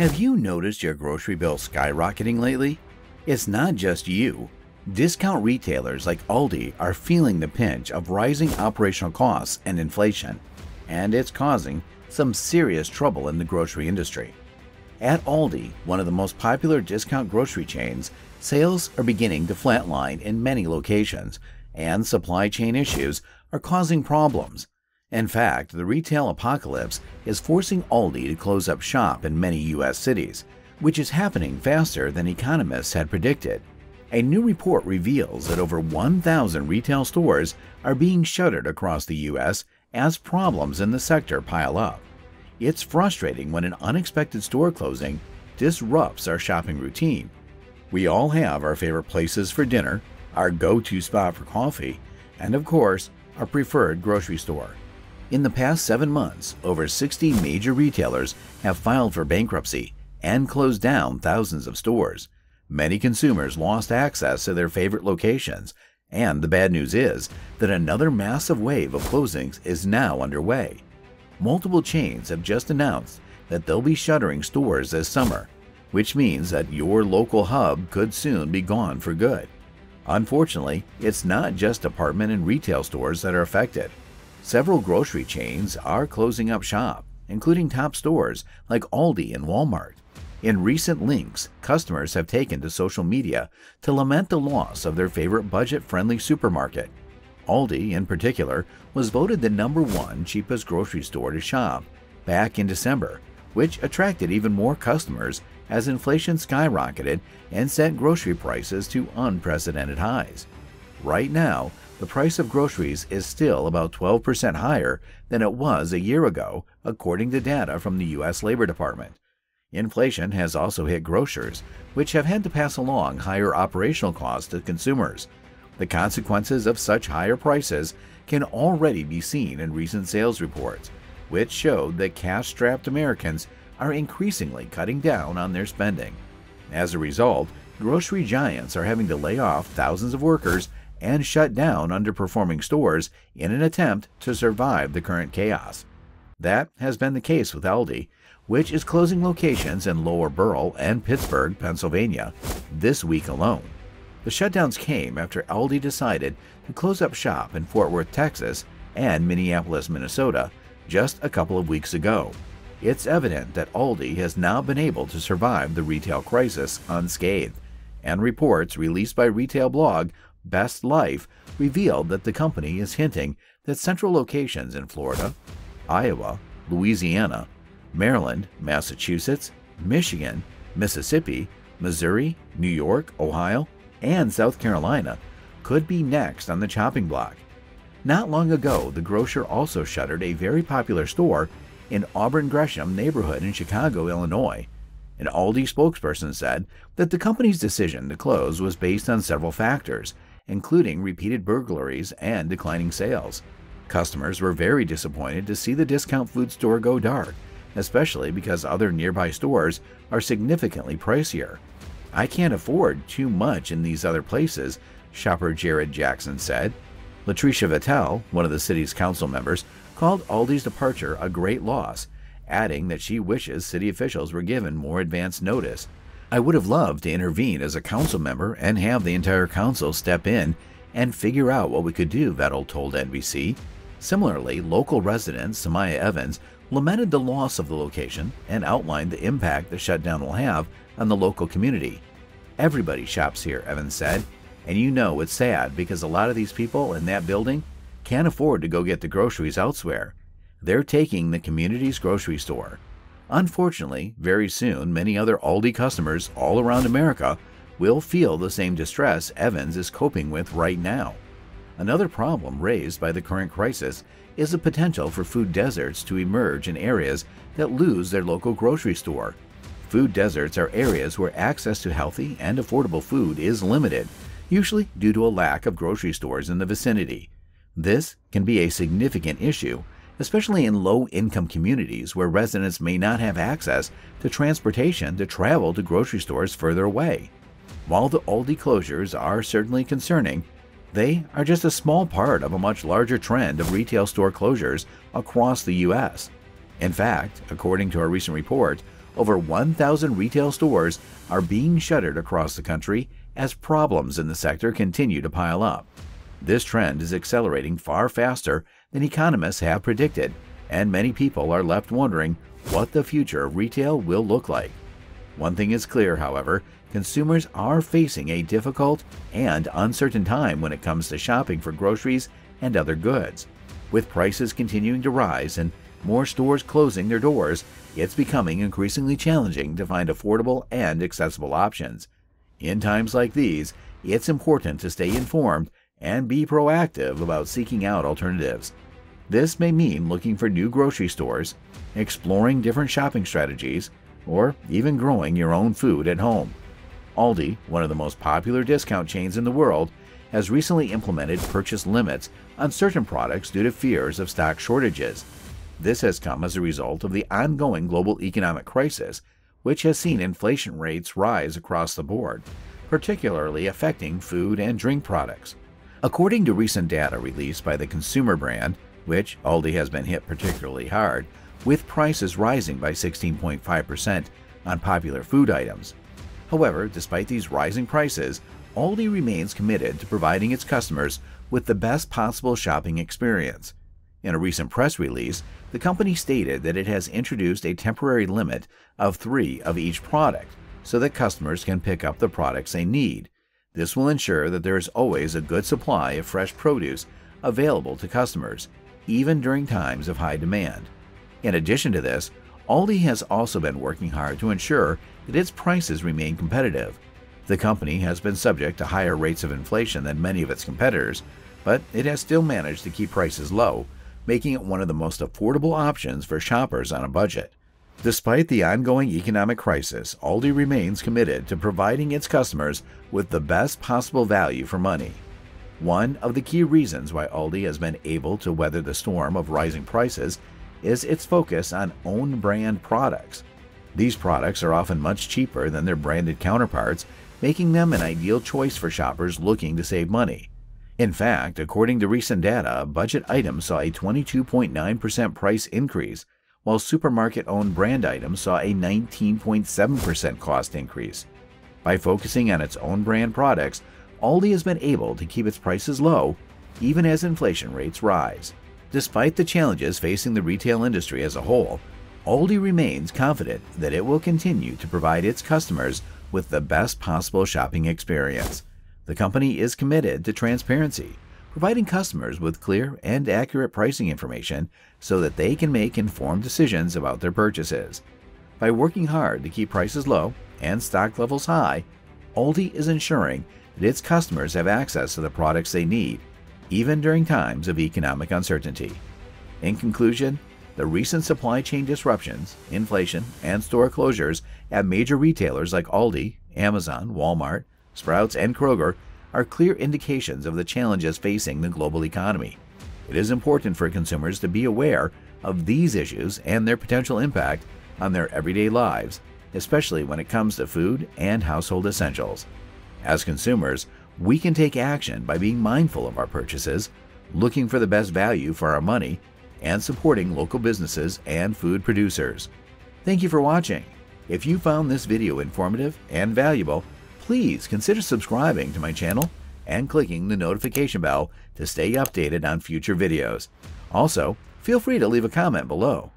Have you noticed your grocery bill skyrocketing lately? It's not just you. Discount retailers like Aldi are feeling the pinch of rising operational costs and inflation, and it's causing some serious trouble in the grocery industry. At Aldi, one of the most popular discount grocery chains, sales are beginning to flatline in many locations, and supply chain issues are causing problems. In fact, the retail apocalypse is forcing Aldi to close up shop in many U.S. cities, which is happening faster than economists had predicted. A new report reveals that over 1,000 retail stores are being shuttered across the U.S. as problems in the sector pile up. It's frustrating when an unexpected store closing disrupts our shopping routine. We all have our favorite places for dinner, our go-to spot for coffee, and of course, our preferred grocery store. In the past 7 months, over 60 major retailers have filed for bankruptcy and closed down thousands of stores. Many consumers lost access to their favorite locations, and the bad news is that another massive wave of closings is now underway. Multiple chains have just announced that they'll be shuttering stores this summer, which means that your local hub could soon be gone for good. Unfortunately, it's not just department and retail stores that are affected. Several grocery chains are closing up shop, including top stores like Aldi and Walmart. In recent links, customers have taken to social media to lament the loss of their favorite budget-friendly supermarket. Aldi, in particular, was voted the #1 cheapest grocery store to shop back in December, which attracted even more customers as inflation skyrocketed and sent grocery prices to unprecedented highs. Right now, the price of groceries is still about 12% higher than it was a year ago, according to data from the U.S. Labor Department. Inflation has also hit grocers, which have had to pass along higher operational costs to consumers. The consequences of such higher prices can already be seen in recent sales reports, which showed that cash-strapped Americans are increasingly cutting down on their spending. As a result, grocery giants are having to lay off thousands of workers and shut down underperforming stores in an attempt to survive the current chaos. That has been the case with Aldi, which is closing locations in Lower Burrell and Pittsburgh, Pennsylvania, this week alone. The shutdowns came after Aldi decided to close up shop in Fort Worth, Texas, and Minneapolis, Minnesota, just a couple of weeks ago. It's evident that Aldi has now been able to survive the retail crisis unscathed, and reports released by retail blog Best Life revealed that the company is hinting that central locations in Florida, Iowa, Louisiana, Maryland, Massachusetts, Michigan, Mississippi, Missouri, New York, Ohio, and South Carolina could be next on the chopping block. Not long ago, the grocer also shuttered a very popular store in Auburn Gresham neighborhood in Chicago, Illinois. An Aldi spokesperson said that the company's decision to close was based on several factors, including repeated burglaries and declining sales. Customers were very disappointed to see the discount food store go dark, especially because other nearby stores are significantly pricier. "I can't afford too much in these other places," shopper Jared Jackson said. Latricia Vitale, one of the city's council members, called Aldi's departure a great loss, adding that she wishes city officials were given more advance notice. "I would have loved to intervene as a council member and have the entire council step in and figure out what we could do," Vettel told NBC. Similarly, local resident Samaya Evans lamented the loss of the location and outlined the impact the shutdown will have on the local community. "Everybody shops here," Evans said, "and you know it's sad because a lot of these people in that building can't afford to go get the groceries elsewhere. They're taking the community's grocery store." Unfortunately, very soon many other Aldi customers all around America will feel the same distress Evans is coping with right now. Another problem raised by the current crisis is the potential for food deserts to emerge in areas that lose their local grocery store. Food deserts are areas where access to healthy and affordable food is limited, usually due to a lack of grocery stores in the vicinity. This can be a significant issue, especially in low-income communities where residents may not have access to transportation to travel to grocery stores further away. While the Aldi closures are certainly concerning, they are just a small part of a much larger trend of retail store closures across the U.S. In fact, according to a recent report, Over 1,000 retail stores are being shuttered across the country as problems in the sector continue to pile up. This trend is accelerating far faster than economists have predicted, and many people are left wondering what the future of retail will look like. One thing is clear, however, consumers are facing a difficult and uncertain time when it comes to shopping for groceries and other goods. With prices continuing to rise and more stores closing their doors, it's becoming increasingly challenging to find affordable and accessible options. In times like these, it's important to stay informed and be proactive about seeking out alternatives. This may mean looking for new grocery stores, exploring different shopping strategies, or even growing your own food at home. Aldi, one of the most popular discount chains in the world, has recently implemented purchase limits on certain products due to fears of stock shortages. This has come as a result of the ongoing global economic crisis, which has seen inflation rates rise across the board, particularly affecting food and drink products. According to recent data released by the consumer brand, which Aldi has been hit particularly hard, with prices rising by 16.5% on popular food items. However, despite these rising prices, Aldi remains committed to providing its customers with the best possible shopping experience. In a recent press release, the company stated that it has introduced a temporary limit of 3 of each product so that customers can pick up the products they need. This will ensure that there is always a good supply of fresh produce available to customers, even during times of high demand. In addition to this, Aldi has also been working hard to ensure that its prices remain competitive. The company has been subject to higher rates of inflation than many of its competitors, but it has still managed to keep prices low, making it one of the most affordable options for shoppers on a budget. Despite the ongoing economic crisis, Aldi remains committed to providing its customers with the best possible value for money. One of the key reasons why Aldi has been able to weather the storm of rising prices is its focus on own brand products. These products are often much cheaper than their branded counterparts, making them an ideal choice for shoppers looking to save money. In fact, according to recent data, budget items saw a 22.9% price increase, while supermarket-owned brand items saw a 19.7% cost increase. By focusing on its own brand products, Aldi has been able to keep its prices low, even as inflation rates rise. Despite the challenges facing the retail industry as a whole, Aldi remains confident that it will continue to provide its customers with the best possible shopping experience. The company is committed to transparency, providing customers with clear and accurate pricing information so that they can make informed decisions about their purchases. By working hard to keep prices low and stock levels high, Aldi is ensuring that its customers have access to the products they need, even during times of economic uncertainty. In conclusion, the recent supply chain disruptions, inflation, and store closures at major retailers like Aldi, Amazon, Walmart, Sprouts, and Kroger are clear indications of the challenges facing the global economy. It is important for consumers to be aware of these issues and their potential impact on their everyday lives, especially when it comes to food and household essentials. As consumers, we can take action by being mindful of our purchases, looking for the best value for our money, and supporting local businesses and food producers. Thank you for watching. If you found this video informative and valuable, please consider subscribing to my channel and clicking the notification bell to stay updated on future videos. Also, feel free to leave a comment below.